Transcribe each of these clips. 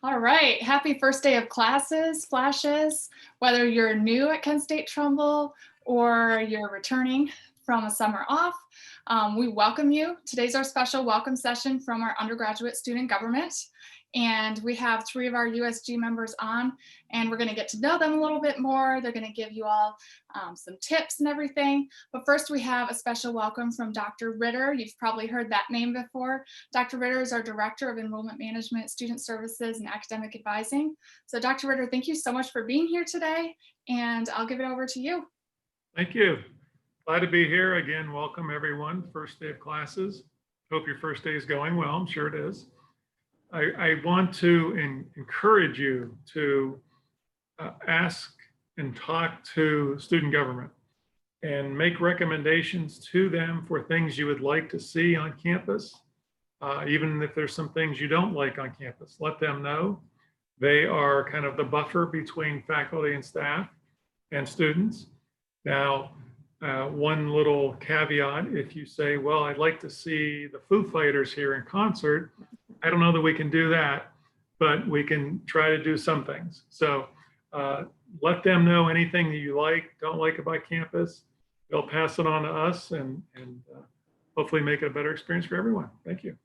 All right, happy first day of classes, flashes. Whether you're new at Kent State Trumbull or you're returning from a summer off, we welcome you. Today's our special welcome session from our undergraduate student government. And we have 3 of our USG members on, and we're going to get to know them a little bit more. They're going to give you all some tips and everything. But first, we have a special welcome from Dr. Ritter. You've probably heard that name before. Dr. Ritter is our Director of Enrollment Management, Student Services, and Academic Advising. So Dr. Ritter, thank you so much for being here today, and I'll give it over to you. Thank you. Glad to be here again. Welcome everyone. First day of classes. Hope your first day is going well. I'm sure it is. I want to encourage you to ask and talk to student government and make recommendations to them for things you would like to see on campus. Even if there's some things you don't like on campus, let them know. They are kind of the buffer between faculty and staff and students. Now, one little caveat, if you say, well, I'd like to see the Foo Fighters here in concert, I don't know that we can do that, but we can try to do some things. So let them know anything that you don't like about campus. They'll pass it on to us and hopefully make it a better experience for everyone. Thank you.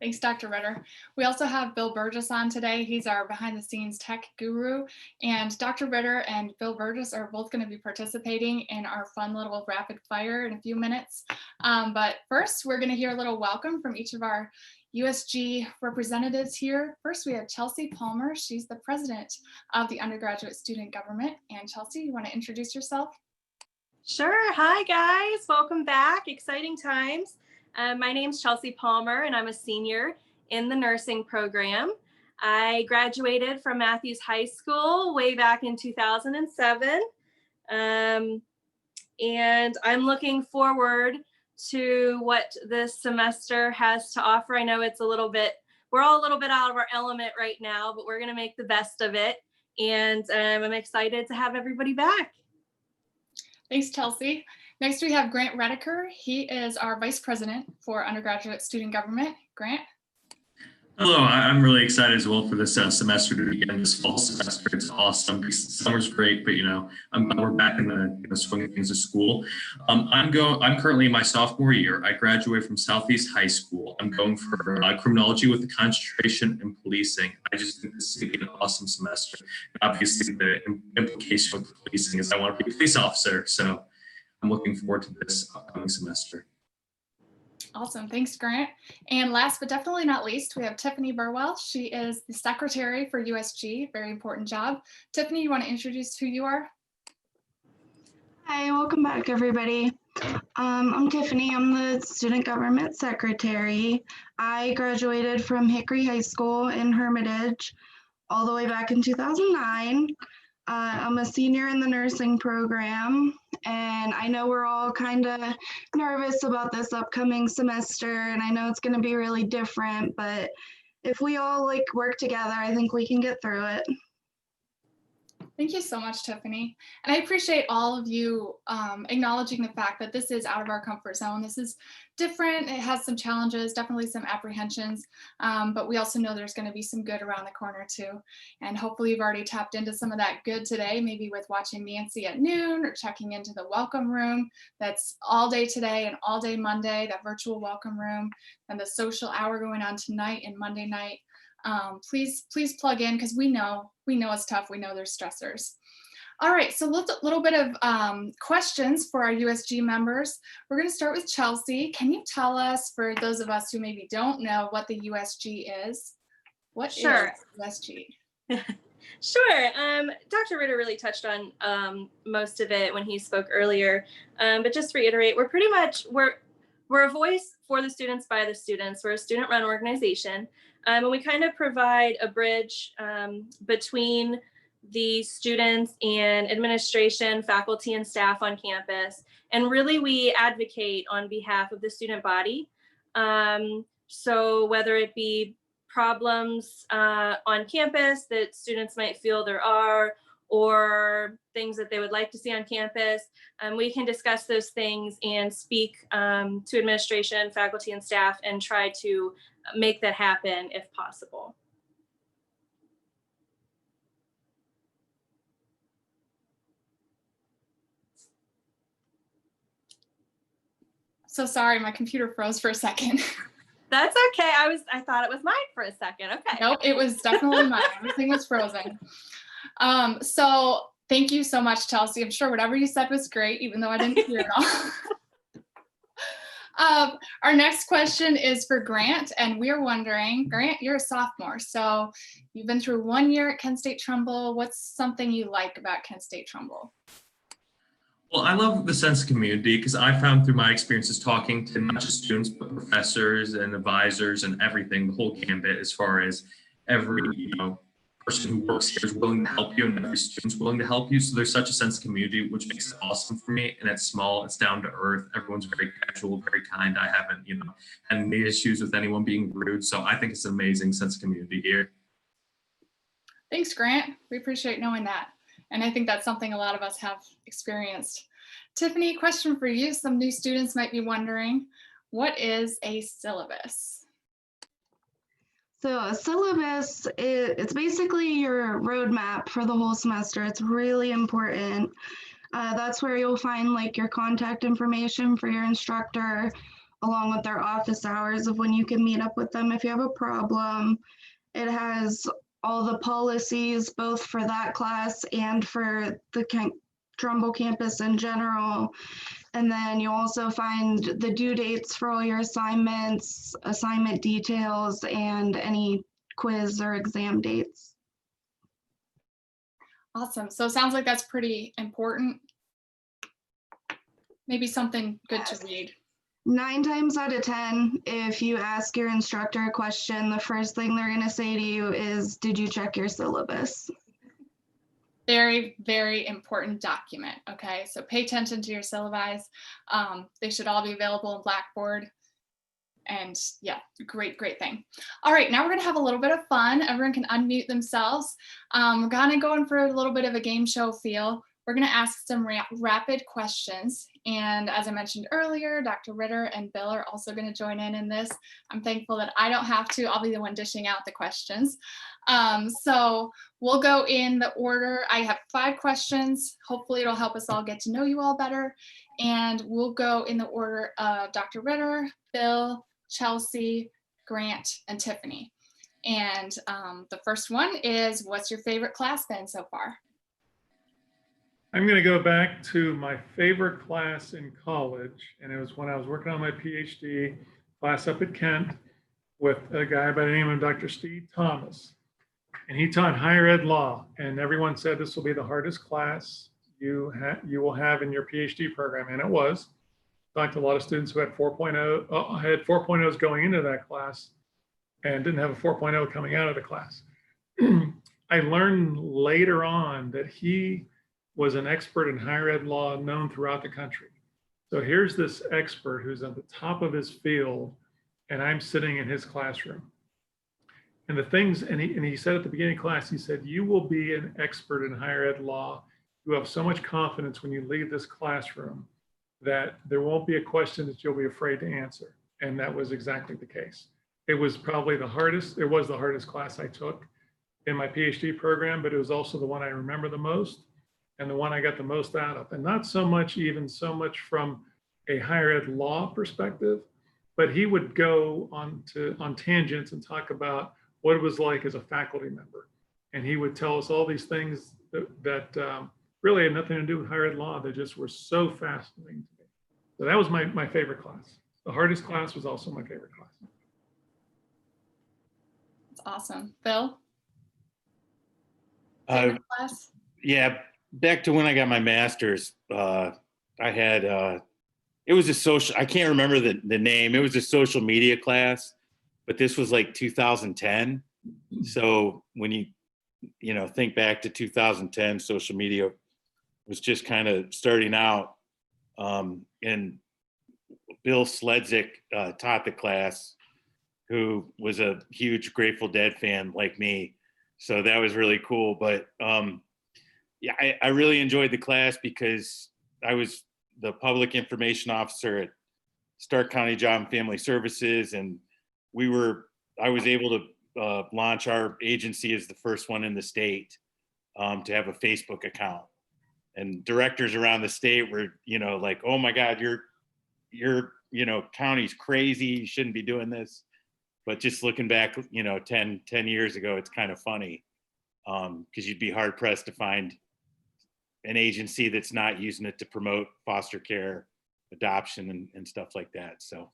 Thanks, Dr. Ritter. We also have Bill Burgess on today. He's our behind the scenes tech guru. And Dr. Ritter and Bill Burgess are both going to be participating in our fun little rapid fire in a few minutes. But first, we're going to hear a little welcome from each of our USG representatives here. First, we have Chelsea Palmer. She's the president of the undergraduate student government. And Chelsea, you want to introduce yourself? Sure. Hi, guys. Welcome back. Exciting times. My name's Chelsea Palmer, and I'm a senior in the nursing program. I graduated from Matthews High School way back in 2007. And I'm looking forward to what this semester has to offer. I know we're all a little bit out of our element right now, but we're going to make the best of it. And I'm excited to have everybody back. Thanks, Chelsea. Next, we have Grant Redeker. He is our Vice President for Undergraduate Student Government. Grant? Hello, I'm really excited as well for this semester to begin, this fall semester. It's awesome. Summer's great, but I'm glad we're back in the swing of things of school. I'm currently in my sophomore year. I graduated from Southeast High School. I'm going for criminology with a concentration in policing. I just think this is going to be an awesome semester. And obviously, the implication with policing is I want to be a police officer. So I'm looking forward to this upcoming semester. Awesome. Thanks, Grant. And last but definitely not least, we have Tiffany Burwell. She is the secretary for USG. Very important job. Tiffany, you want to introduce who you are? Hi, welcome back, everybody. I'm Tiffany. I'm the student government secretary. I graduated from Hickory High School in Hermitage all the way back in 2009. I'm a senior in the nursing program, and I know we're all kind of nervous about this upcoming semester, and I know it's going to be really different, but if we all work together, I think we can get through it. Thank you so much, Tiffany. And I appreciate all of you acknowledging the fact that this is out of our comfort zone. This is different. It has some challenges, definitely some apprehensions, but we also know there's going to be some good around the corner too. And hopefully you've already tapped into some of that good today, maybe with watching Nancy at noon or checking into the welcome room. That's all day today and all day Monday, that virtual welcome room, and the social hour going on tonight and Monday night. Please plug in, because we know it's tough. We know there's stressors. All right, so a little bit of questions for our USG members. We're going to start with Chelsea. Can you tell us, for those of us who maybe don't know, what the USG is? What is USG? Sure. Dr. Ritter really touched on most of it when he spoke earlier. But just to reiterate, we're a voice for the students by the students. We're a student-run organization. And we kind of provide a bridge between the students and administration, faculty, and staff on campus. And really, we advocate on behalf of the student body. So whether it be problems on campus that students might feel there are, or things that they would like to see on campus, we can discuss those things and speak to administration, faculty, and staff and try to make that happen if possible. So sorry, my computer froze for a second. That's okay. I thought it was mine for a second. Okay. Nope, it was definitely mine. Everything was frozen. So thank you so much, Chelsea. I'm sure whatever you said was great, even though I didn't hear it all. Our next question is for Grant, and we're wondering, Grant, you're a sophomore, so you've been through 1 year at Kent State Trumbull. What's something you like about Kent State Trumbull? Well, I love the sense of community because I found through my experiences talking to not just students, but professors and advisors and everything, the whole gambit, as far as every, person who works here is willing to help you and every student's willing to help you. So there's such a sense of community, which makes it awesome for me. And it's small, it's down to earth. Everyone's very casual, very kind. I haven't, had any issues with anyone being rude. So I think it's an amazing sense of community here. Thanks, Grant. We appreciate knowing that. And I think that's something a lot of us have experienced. Tiffany, question for you. Some new students might be wondering, what is a syllabus? So a syllabus, it's basically your roadmap for the whole semester. It's really important. That's where you'll find like your contact information for your instructor, along with their office hours of when you can meet up with them if you have a problem. It has all the policies, both for that class and for the Trumbull campus in general. And then you'll also find the due dates for all your assignments, assignment details, and any quiz or exam dates. Awesome. So it sounds like that's pretty important. Maybe something good to read. 9 times out of 10, if you ask your instructor a question, the first thing they're going to say to you is, did you check your syllabus? Very, very important document. Okay, so pay attention to your syllabi. They should all be available in Blackboard. And yeah, great thing. All right, now we're gonna have a little bit of fun. Everyone can unmute themselves. We're gonna go in for a little bit of a game show feel. We're gonna ask some rapid questions. And as I mentioned earlier, Dr. Ritter and Bill are also gonna join in this. I'm thankful that I don't have to. I'll be the one dishing out the questions. So we'll go in the order. I have 5 questions. Hopefully it'll help us all get to know you all better. And we'll go in the order of Dr. Ritter, Bill, Chelsea, Grant, and Tiffany. And the first one is, what's your favorite class been so far? I'm going to go back to my favorite class in college, and it was when I was working on my PhD class up at Kent with a guy by the name of Dr. Steve Thomas. And he taught higher ed law, and everyone said this will be the hardest class you will have in your PhD program, and it was. Talked to a lot of students who had 4.0s going into that class and didn't have a 4.0 coming out of the class. I learned later on that he was an expert in higher ed law known throughout the country. So here's this expert who's at the top of his field, and I'm sitting in his classroom. And the things, and he said at the beginning of class, he said, you will be an expert in higher ed law. You have so much confidence when you leave this classroom that there won't be a question that you'll be afraid to answer. And that was exactly the case. It was probably the hardest, it was the hardest class I took in my PhD program, but it was also the one I remember the most and the one I got the most out of. And not so much from a higher ed law perspective, but he would go on tangents and talk about what it was like as a faculty member. And he would tell us all these things that really had nothing to do with higher ed law. They just were so fascinating to me. So that was my favorite class. The hardest class was also my favorite class. That's awesome. Bill? Favorite class? Yeah, back to when I got my master's, I had, it was a social, I can't remember the name. It was a social media class, but this was like 2010. So when you think back to 2010, social media was just kind of starting out. And Bill Sledzik taught the class, who was a huge Grateful Dead fan like me. So that was really cool. But yeah, I really enjoyed the class because I was the public information officer at Stark County Job and Family Services. And I was able to launch our agency as the first one in the state to have a Facebook account. And directors around the state were, like, oh my God, you're county's crazy, you shouldn't be doing this. But just looking back, 10 years ago, it's kind of funny, because you'd be hard pressed to find an agency that's not using it to promote foster care, adoption, and stuff like that. So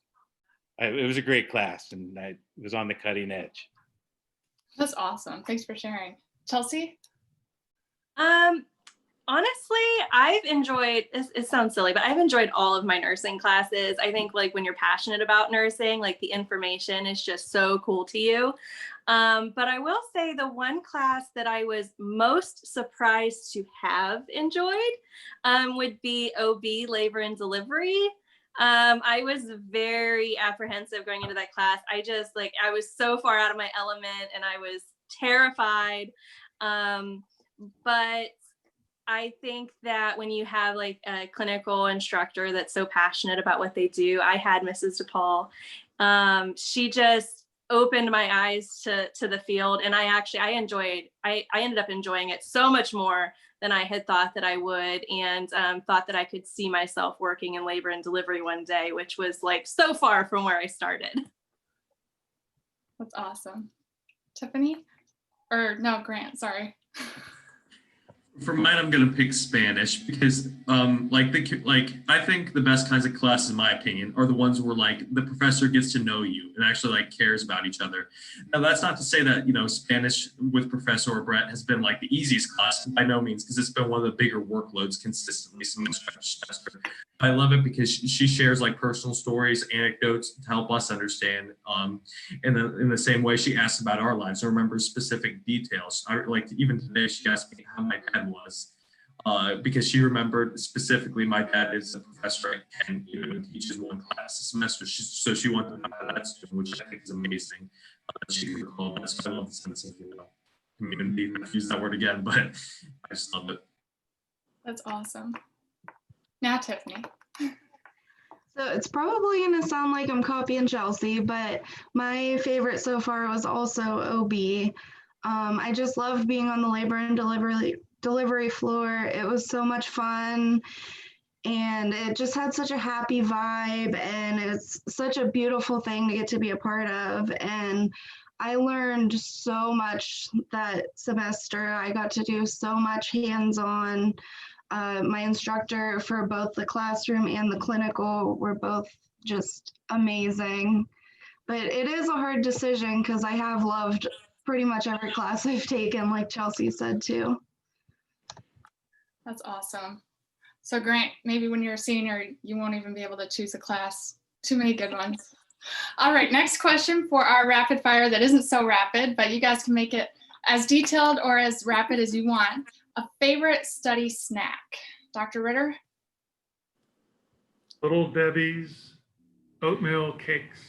it was a great class, and I was on the cutting edge. That's awesome. Thanks for sharing. Chelsea? Honestly, I've enjoyed, it sounds silly, but I've enjoyed all of my nursing classes. I think like when you're passionate about nursing, like the information is just so cool to you. But I will say the one class that I was most surprised to have enjoyed would be OB, labor and delivery. I was very apprehensive going into that class. I was so far out of my element and I was terrified. But I think that when you have like a clinical instructor that's so passionate about what they do, I had Mrs. DePaul. She just opened my eyes to the field, and I ended up enjoying it so much more than I had thought that I would, and thought that I could see myself working in labor and delivery one day, which was like so far from where I started. That's awesome. Tiffany? Or no, Grant, sorry. For mine, I'm gonna pick Spanish because, I think the best kinds of classes, in my opinion, are the ones where like the professor gets to know you and actually like cares about each other. Now, that's not to say that Spanish with Professor or Brett has been like the easiest class, by no means, because it's been one of the bigger workloads consistently semester after semester. I love it because she shares like personal stories, anecdotes to help us understand. In the same way, she asks about our lives and remembers specific details. Even today, she asked me how my dad was, because she remembered specifically my dad is a professor at Kent, teaches one class a semester. So she wanted to know how that's doing, which I think is amazing. She can recall that. So I love the sense of community. I've used that word again, but I just love it. That's awesome. Now, Tiffany. So it's probably going to sound like I'm copying Chelsea, but my favorite so far was also OB. I just loved being on the labor and delivery floor. It was so much fun, and it just had such a happy vibe, and it's such a beautiful thing to get to be a part of. And I learned so much that semester. I got to do so much hands-on. My instructor for both the classroom and the clinical were both just amazing. But it is a hard decision because I have loved pretty much every class I've taken, like Chelsea said too. That's awesome. So Grant, maybe when you're a senior, you won't even be able to choose a class. Too many good ones. All right, next question for our rapid fire that isn't so rapid, but you guys can make it as detailed or as rapid as you want. A favorite study snack? Dr. Ritter? Little Debbie's oatmeal cakes.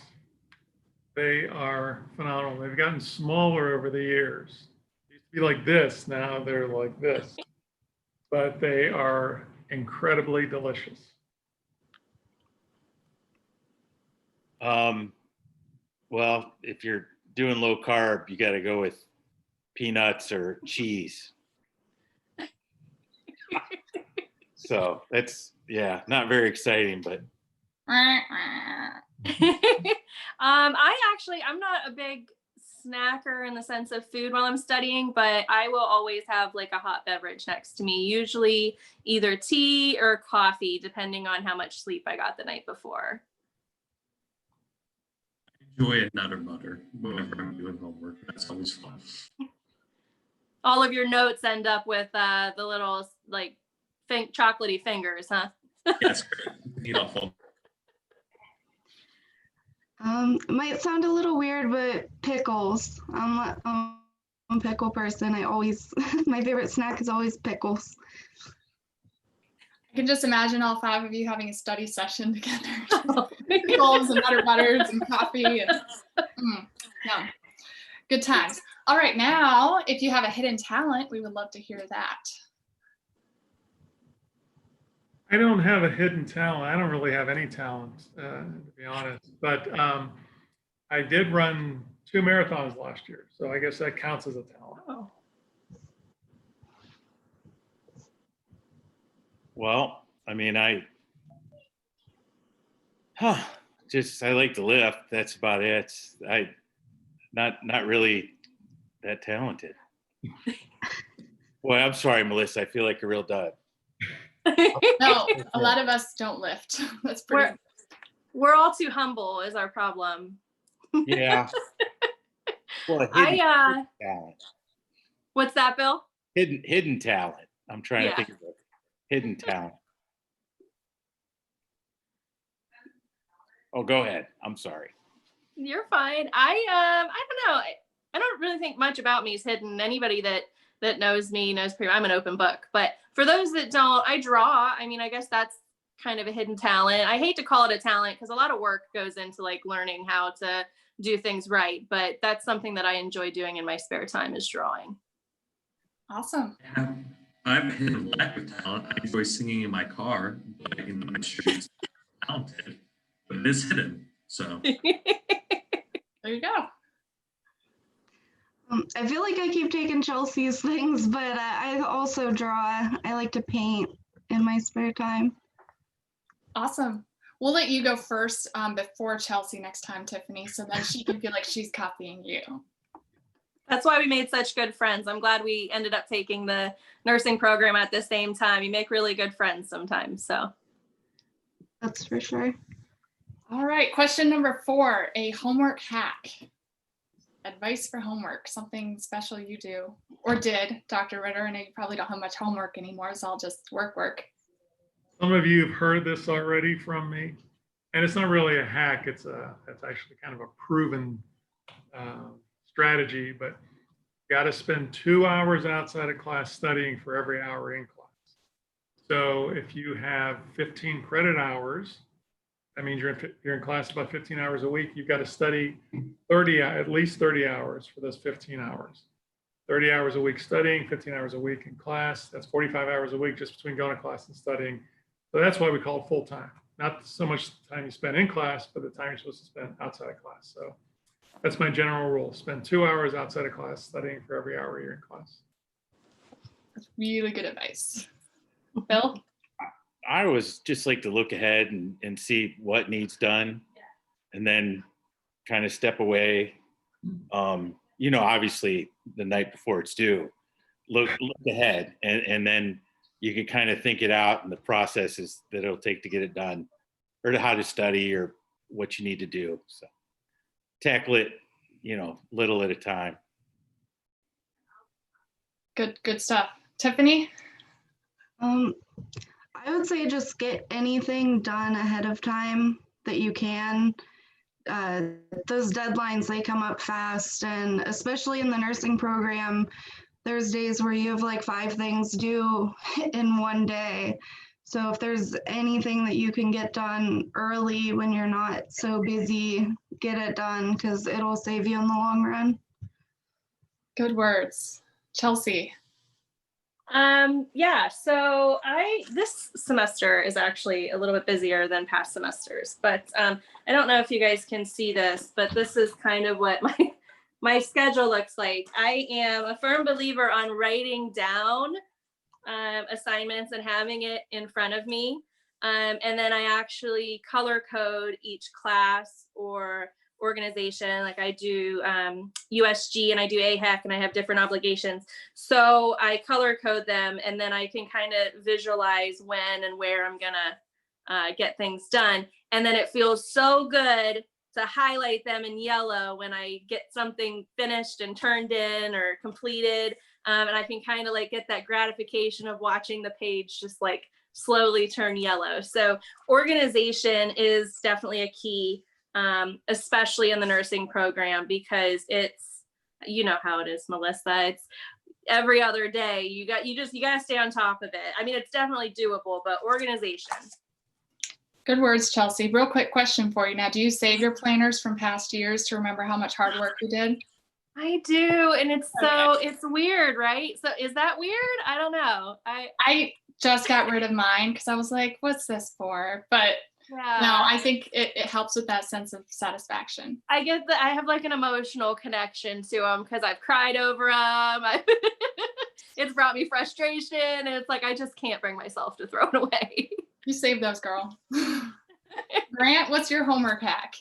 They are phenomenal. They've gotten smaller over the years. They used to be like this, now they're like this. But they are incredibly delicious. Well, if you're doing low carb, you got to go with peanuts or cheese. So that's, not very exciting, but. I'm not a big snacker in the sense of food while I'm studying, but I will always have like a hot beverage next to me, usually either tea or coffee, depending on how much sleep I got the night before. Enjoy a nut or butter whenever I'm doing homework. That's always fun. All of your notes end up with the little like chocolatey fingers, huh? Yes, great. Eat off of. It might sound a little weird, but pickles. I'm a pickle person. My favorite snack is always pickles. I can just imagine all 5 of you having a study session together. Pickles and butter butters and coffee. And, yum. Good times. All right, now, if you have a hidden talent, we would love to hear that. I don't have a hidden talent. I don't really have any talent, to be honest. But I did run 2 marathons last year, so I guess that counts as a talent. Oh. Well, I mean, Huh. Just I like to lift. That's about it. I not really that talented. Boy, I'm sorry, Melissa. I feel like a real dud. No, a lot of us don't lift. That's pretty. We're all too humble is our problem. Yeah. Well, hidden talent. What's that, Bill? Hidden talent. I'm trying Yeah. to think of it. Hidden talent. Oh, go ahead. I'm sorry. You're fine. I don't know. I don't really think much about me is hidden. Anybody that knows me knows I'm an open book. But for those that don't, I draw. I mean, I guess that's kind of a hidden talent. I hate to call it a talent because a lot of work goes into like learning how to do things right. But that's something that I enjoy doing in my spare time is drawing. Awesome. I've hit a lack of talent. I enjoy singing in my car, but in my streets, talented, but it is hidden. So There you go. I feel like I keep taking Chelsea's things, but I also draw. I like to paint in my spare time. Awesome. We'll let you go first before Chelsea next time, Tiffany, so then she can feel like she's copying you. That's why we made such good friends. I'm glad we ended up taking the nursing program at the same time. You make really good friends sometimes. So That's for sure. All right, question number 4, a homework hack. Advice for homework, something special you do or did, Dr. Ritter. I know you probably don't have much homework anymore, so I'll just work. Some of you have heard this already from me, and it's not really a hack. It's actually kind of a proven strategy, but you got to spend 2 hours outside of class studying for every hour in class. So if you have 15 credit hours, that means you're in class about 15 hours a week. You've got to study at least 30 hours for those 15 hours. 30 hours a week studying, 15 hours a week in class. That's 45 hours a week just between going to class and studying. So that's why we call it full time. Not so much the time you spend in class, but the time you're supposed to spend outside of class. So that's my general rule. Spend 2 hours outside of class studying for every hour you're in class. That's really good advice. Bill? I always just like to look ahead and see what needs done and then kind of step away. Obviously the night before it's due, look ahead and then you can kind of think it out and the processes that it'll take to get it done or to how to study or what you need to do. So tackle it, little at a time. Good stuff. Tiffany? I would say just get anything done ahead of time that you can. Those deadlines, they come up fast, and especially in the nursing program, there's days where you have like 5 things due in one day. So if there's anything that you can get done early when you're not so busy, get it done because it'll save you in the long run. Good words. Chelsea? So this semester is actually a little bit busier than past semesters, but I don't know if you guys can see this, but this is kind of what my schedule looks like. I am a firm believer on writing down assignments and having it in front of me. And then I actually color code each class or organization. Like I do USG and I do AHEC and I have different obligations. So I color code them and then I can kind of visualize when and where I'm gonna get things done. And then it feels so good to highlight them in yellow when I get something finished and turned in or completed. And I can kind of like get that gratification of watching the page just like slowly turn yellow. So organization is definitely a key. Especially in the nursing program, because it's, you know how it is, Melissa, it's every other day. You got to stay on top of it. I mean, it's definitely doable, but organization. Good words, Chelsea. Real quick question for you now. Do you save your planners from past years to remember how much hard work you did? I do. And it's so, Okay. it's weird, right? So is that weird? I don't know. I just got rid of mine because I was like, what's this for? But yeah. no, I think it helps with that sense of satisfaction. I get that I have like an emotional connection to them because I've cried over them. It's brought me frustration. And it's like, I just can't bring myself to throw it away. You saved those, girl. Grant, what's your homework hack?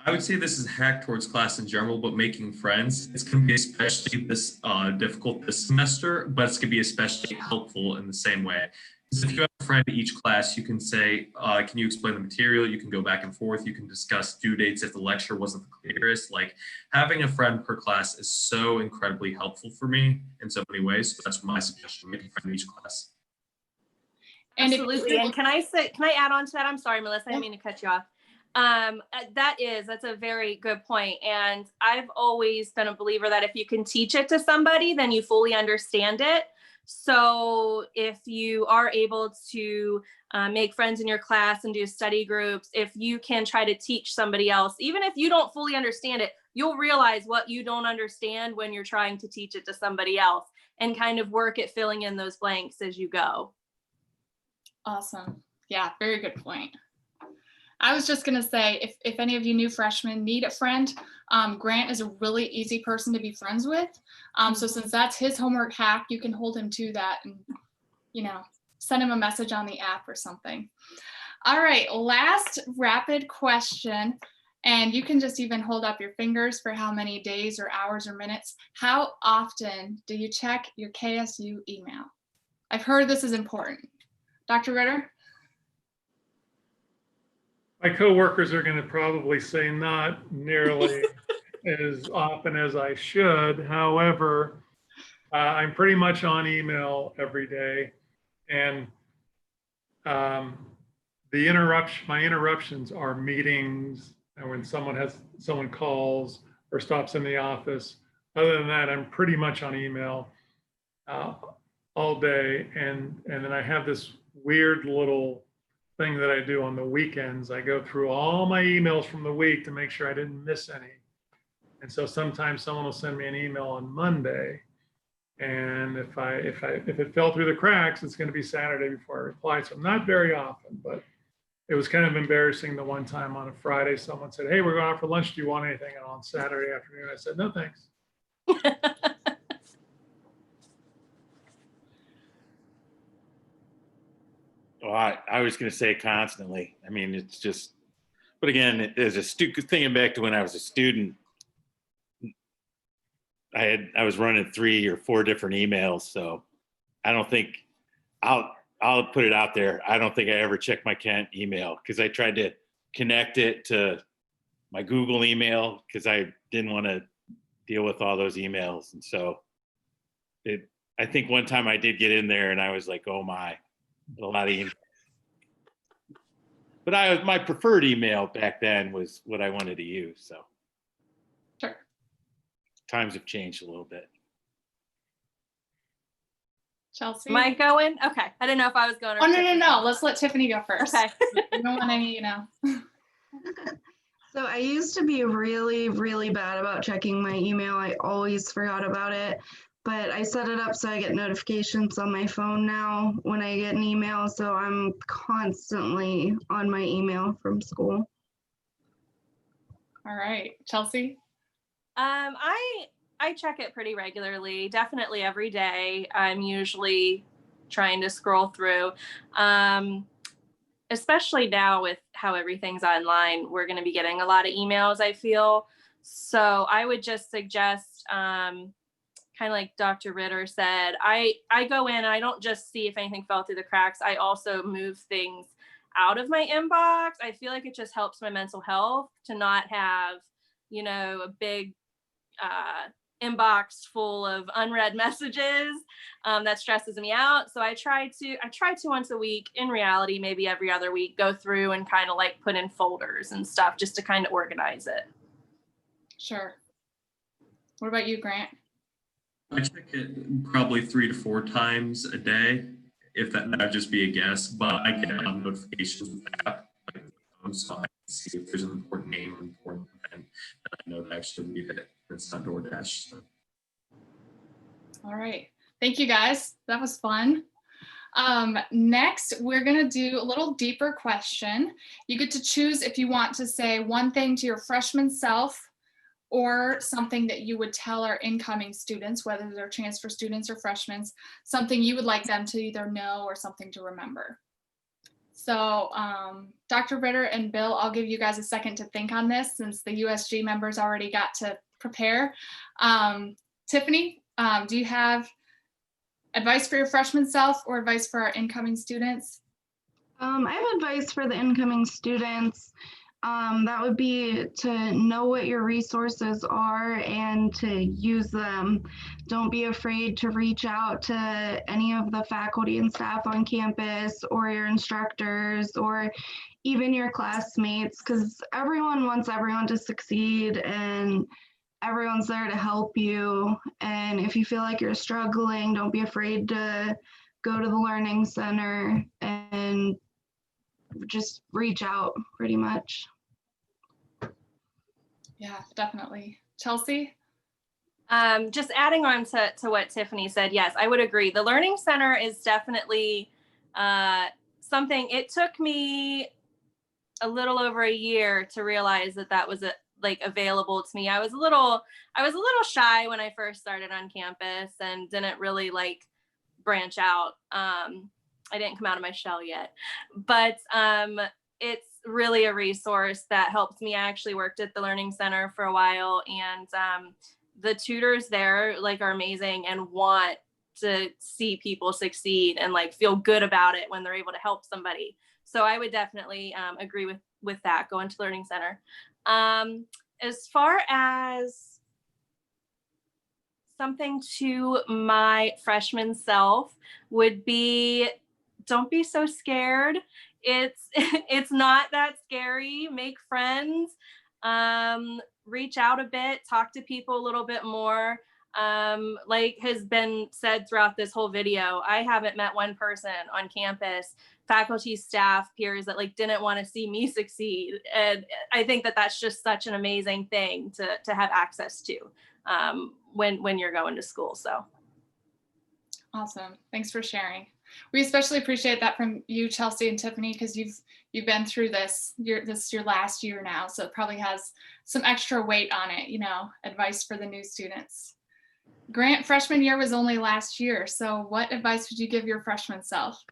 I would say this is a hack towards class in general, but making friends. It's going to be especially this difficult this semester, but it's going to be especially helpful in the same way. So if you have a friend at each class, you can say, can you explain the material? You can go back and forth. You can discuss due dates if the lecture wasn't the clearest. Like having a friend per class is so incredibly helpful for me in so many ways. So that's my suggestion, make a friend in each class. And if- Absolutely. And can I add on to that? I'm sorry, Melissa, I didn't mean to cut you off. That's a very good point. And I've always been a believer that if you can teach it to somebody, then you fully understand it. So if you are able to make friends in your class and do study groups, if you can try to teach somebody else, even if you don't fully understand it, you'll realize what you don't understand when you're trying to teach it to somebody else, and kind of work at filling in those blanks as you go. Awesome. Yeah, very good point. I was just gonna say, if any of you new freshmen need a friend, Grant is a really easy person to be friends with. So since that's his homework hack, you can hold him to that and, send him a message on the app or something. All right, last rapid question, and you can just even hold up your fingers for how many days or hours or minutes. How often do you check your KSU email? I've heard this is important. Dr. Ritter? My coworkers are going to probably say not nearly as often as I should. However, I'm pretty much on email every day, and my interruptions are meetings and when someone calls or stops in the office. Other than that, I'm pretty much on email all day, and then I have this weird little thing that I do on the weekends. I go through all my emails from the week to make sure I didn't miss any. And so sometimes someone will send me an email on Monday, and if it fell through the cracks, it's going to be Saturday before I reply. So not very often, but it was kind of embarrassing the one time on a Friday, someone said, "Hey, we're going out for lunch. Do you want anything?" And on Saturday afternoon, I said, "No, thanks." Well, I was going to say constantly. I mean, it's just, but again, there's a thinking back to when I was a student. I was running 3 or 4 different emails, so I don't think I'll put it out there. I don't think I ever checked my Kent email because I tried to connect it to my Google email because I didn't want to deal with all those emails, and so I think one time I did get in there and I was like, oh my. A lot of emails. But my preferred email back then was what I wanted to use. So Sure. Times have changed a little bit. Chelsea? Am I going? Okay. I didn't know if I was going. Or Oh, no. Let's let Tiffany go first. Okay. We don't want any, So I used to be really, really bad about checking my email. I always forgot about it, but I set it up so I get notifications on my phone now when I get an email. So I'm constantly on my email from school. All right, Chelsea? I check it pretty regularly, definitely every day. I'm usually trying to scroll through. Especially now with how everything's online, we're going to be getting a lot of emails, I feel. So I would just suggest, kind of like Dr. Ritter said, I go in and I don't just see if anything fell through the cracks. I also move things out of my inbox. I feel like it just helps my mental health to not have, a big inbox full of unread messages that stresses me out. So I try to once a week, in reality, maybe every other week, go through and kind of like put in folders and stuff just to kind of organize it. Sure. What about you, Grant? I check it probably 3 to 4 times a day, if that'd just be a guess, but I get notifications with that. So I can see if there's an important name or important event that I know to actually read it. It's not DoorDash. So. All right. Thank you, guys. That was fun. Next, we're going to do a little deeper question. You get to choose if you want to say one thing to your freshman self or something that you would tell our incoming students, whether they're transfer students or freshmen, something you would like them to either know or something to remember. So Dr. Ritter and Bill, I'll give you guys a second to think on this since the USG members already got to prepare. Tiffany, do you have advice for your freshman self or advice for our incoming students? I have advice for the incoming students. That would be to know what your resources are and to use them. Don't be afraid to reach out to any of the faculty and staff on campus or your instructors or even your classmates, because everyone wants everyone to succeed and everyone's there to help you. And if you feel like you're struggling, don't be afraid to go to the Learning Center and just reach out pretty much. Yeah, definitely. Chelsea? Just adding on to what Tiffany said, yes, I would agree. The Learning Center is definitely something. It took me a little over a year to realize that was available to me. I was a little shy when I first started on campus and didn't really branch out. I didn't come out of my shell yet, but it's really a resource that helps me. I actually worked at the Learning Center for a while, and the tutors there are amazing and want to see people succeed and feel good about it when they're able to help somebody. So I would definitely agree with that, going to Learning Center. As far as something to my freshman self would be, don't be so scared. It's not that scary. Make friends, reach out a bit, talk to people a little bit more. Like has been said throughout this whole video, I haven't met one person on campus, faculty, staff, peers that didn't want to see me succeed. And I think that that's just such an amazing thing to have access to when you're going to school. So awesome. Thanks for sharing. We especially appreciate that from you, Chelsea and Tiffany, because you've been through this. This is your last year now, so it probably has some extra weight on it, advice for the new students. Grant, freshman year was only last year, so what advice would you give your freshman self?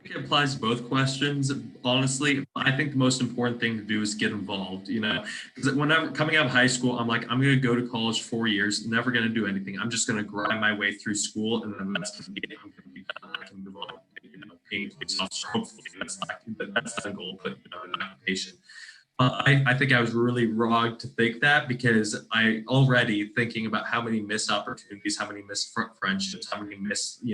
It applies to both questions. Honestly, I think the most important thing to do is get involved, because whenever coming out of high school, I'm going to go to college 4 years, never going to do anything. I'm just going to grind my way through school, and then that's going to be it. I'm going to be done. I can move on, being a police officer. Hopefully that's the goal, but an application. I think I was really wrong to think that, because I already thinking about how many missed opportunities, how many missed friendships, how many missed,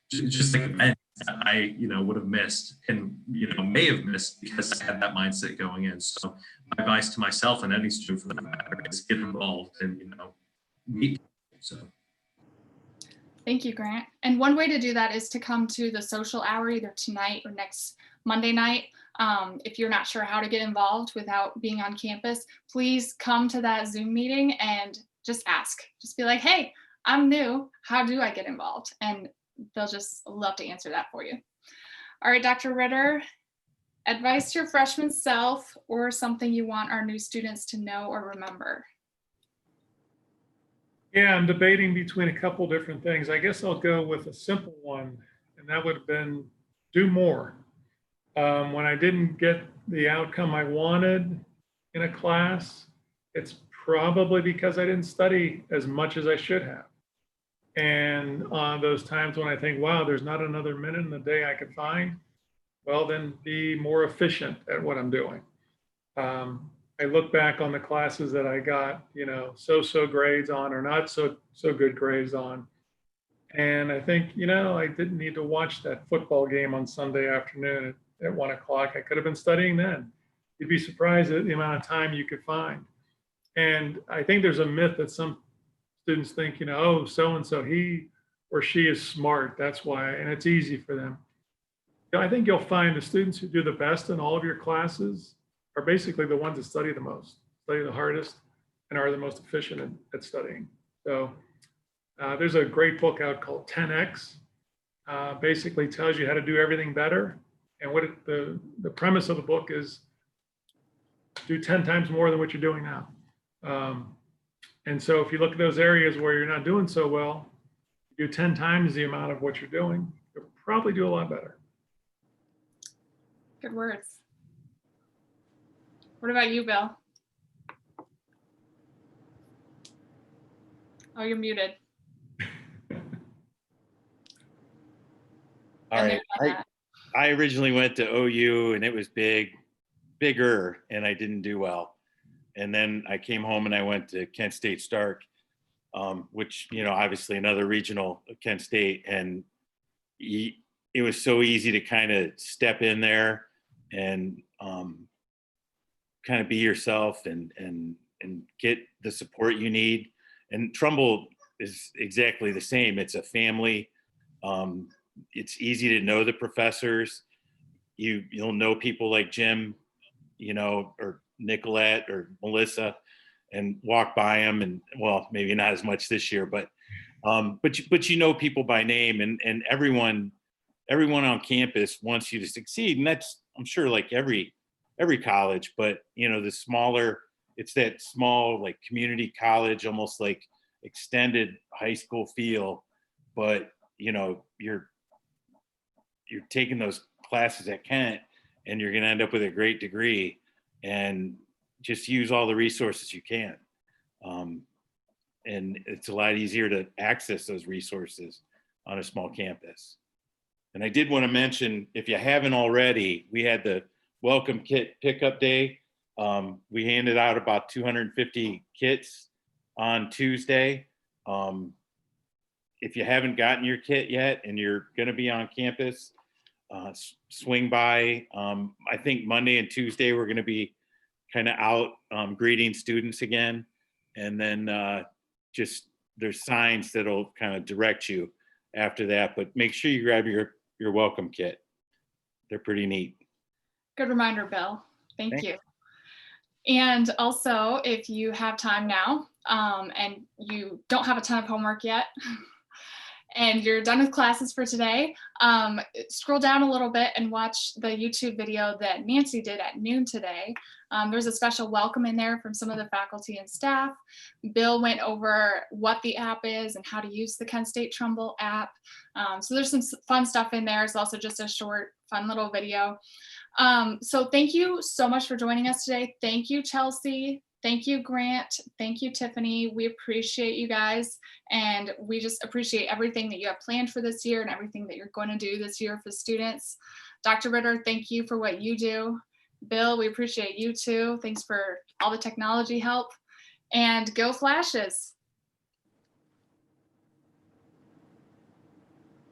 just events that I, would have missed and, may have missed because I had that mindset going in. So my advice to myself and any student for that matter is get involved and, meet people. So. Thank you, Grant. And one way to do that is to come to the social hour either tonight or next Monday night. If you're not sure how to get involved without being on campus, please come to that Zoom meeting and just ask. Just be like, hey, I'm new. How do I get involved? And they'll just love to answer that for you. All right, Dr. Ritter, advice to your freshman self or something you want our new students to know or remember. Yeah, I'm debating between a couple different things. I guess I'll go with a simple one, and that would have been do more. When I didn't get the outcome I wanted in a class, it's probably because I didn't study as much as I should have. And on those times when I think, wow, there's not another minute in the day I could find, well, then be more efficient at what I'm doing. I look back on the classes that I got, so grades on or not so good grades on. And I think, I didn't need to watch that football game on Sunday afternoon at 1 o'clock. I could have been studying then. You'd be surprised at the amount of time you could find. And I think there's a myth that some students think, oh, so-and-so, he or she is smart. That's why, and it's easy for them. I think you'll find the students who do the best in all of your classes are basically the ones that study the most, study the hardest, and are the most efficient at studying. So there's a great book out called 10X. Basically tells you how to do everything better. And what the premise of the book is do 10 times more than what you're doing now. And so if you look at those areas where you're not doing so well, do 10 times the amount of what you're doing, you'll probably do a lot better. Good words. What about you, Bill? Oh, you're muted. All And right. then, I originally went to OU and it was bigger, and I didn't do well. And then I came home and I went to Kent State Stark, which, obviously another regional of Kent State. And it was so easy to kind of step in there and kind of be yourself and get the support you need. And Trumbull is exactly the same. It's a family. It's easy to know the professors. You'll know people like Jim, or Nicolette or Melissa, and walk by them. And well, maybe not as much this year, but you know people by name, and everyone on campus wants you to succeed. And that's, I'm sure, like every college, but the smaller, it's that small, like, community college, almost like extended high school feel. But you're taking those classes at Kent, and you're going to end up with a great degree, and just use all the resources you can. And it's a lot easier to access those resources on a small campus. And I did want to mention, if you haven't already, we had the welcome kit pickup day. We handed out about 250 kits on Tuesday. If you haven't gotten your kit yet and you're going to be on campus, swing by. I think Monday and Tuesday we're going to be kind of out greeting students again. And then just there's signs that'll kind of direct you after that. But make sure you grab your welcome kit. They're pretty neat. good reminder, Bill. Thank you. And also, if you have time now and you don't have a ton of homework yet, and you're done with classes for today, scroll down a little bit and watch the YouTube video that Nancy did at noon today. There's a special welcome in there from some of the faculty and staff. Bill went over what the app is and how to use the Kent State Trumbull app. So there's some fun stuff in there. It's also just a short, fun little video. So thank you so much for joining us today. Thank you, Chelsea. Thank you, Grant. Thank you, Tiffany. We appreciate you guys. And we just appreciate everything that you have planned for this year and everything that you're going to do this year for students. Dr. Ritter, thank you for what you do. Bill, we appreciate you too. Thanks for all the technology help. And go Flashes.